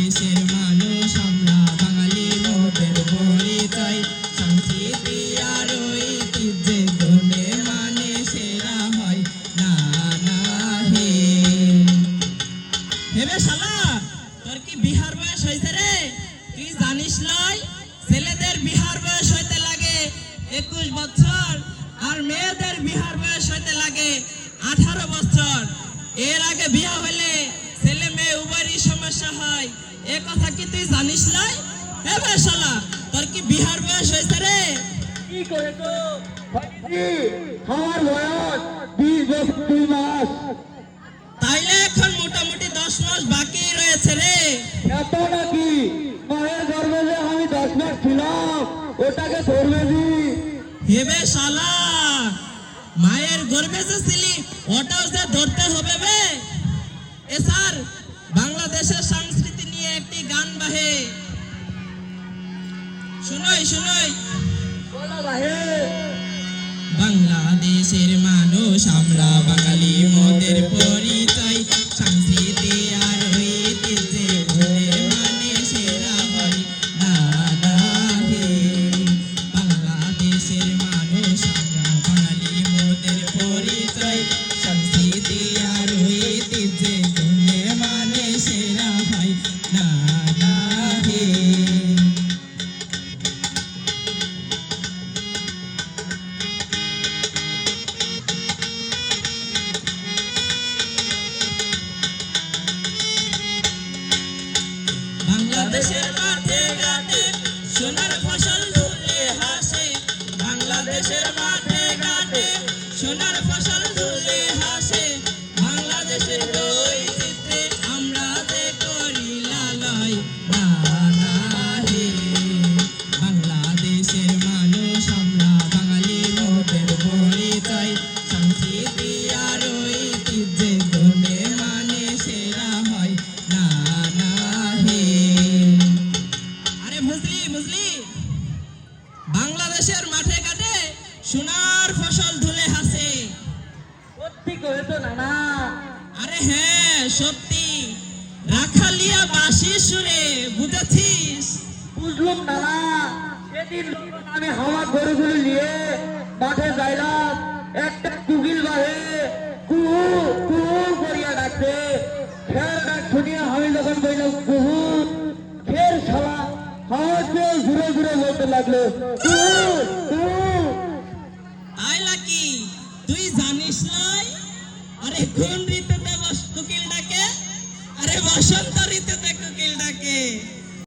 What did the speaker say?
বাংলাদেশের মানুষ আমরা বাঙালি মোদের পরিচয় সংস্কৃতি আর ঐতিহ্যে ধনে মানে সেরা হয় না না হে হেবে শালা তোর কি বিহার বয়স হইছে রে তুই জানিস লাই ছেলেদের বিহার বয়স হইতে লাগে 21 বছর আর মেয়েদের বিহার বয়স হইতে লাগে 18 বছর এর আগে বিয়া হইলে ছেলে মেয়ে উভয়েরই সমস্যা হয় এ কথা কি তুই জানিস লাই হে ভাই শালা তোর কি বিহার বয়স হইছে রে কি করে তো আমার বয়স 20 বছর 2 মাস তাইলে এখন মোটামুটি 10 মাস বাকি রয়েছে রে এত নাকি মায়ের গর্ভে যে আমি 10 মাস ছিলাম ওটাকে ধরবে দি হেবে শালা মায়ের গর্ভে যে ছিলি ওটাও যে ধরতে হবে বে এ স্যার বাংলাদেশের সংস্কৃতি নিয়ে একটি গান বাহে শুনোই শুনোই বলো ভাই বাংলাদেশের মানুষ আমরা বাঙালি মোদের পরিচয় সংস্কৃতি আর ঐতিহ্যে ধরে মানে সেরা হয় না না হে বাংলাদেশের মানুষ আমরা বাঙালি মোদের পরিচয় সংস্কৃতি আর ঐতিহ্যে ধরে মানে সেরা হয় না না হে বাংলাদেশের মাঠে ঘাটে সোনার ফসল ধুলে হাসে বাংলাদেশের মাঠে ঘাটে সোনার ফসল ধুলে হাসে বাংলাদেশের ঐতিহ্যে আমরা যে করি লালয় না না হে বাংলাদেশের মানুষ আমরা বাঙালি মোদের পরিচয় সংস্কৃতি আর ঐতিহ্যে ধরে মানে সেরা হয় না না হে আরে বুঝলি বুঝলি বাংলাদেশের মাঠে ঘাটে সোনার ফসল ধুলে হাসে সত্যি করে তো নানা আরে হ্যাঁ সত্যি রাখালিয়া বাঁশি সুরে বুঝেছিস বুঝলাম নানা সেদিন আমি আমার গরুগুলো নিয়ে মাঠে যাইলাম একটা কুকিল বাহে কুহু কুহু করিয়া ডাকতে ফের ডাক শুনিয়া আমি যখন বললাম কুহু ফের শালা আমার চেয়ে ঘুরে ঘুরে বলতে লাগলো কুহু কুহু আই লাকি তুই জানিস নাই আরে কোন ঋতুতে কোকিল ডাকে আরে বসন্ত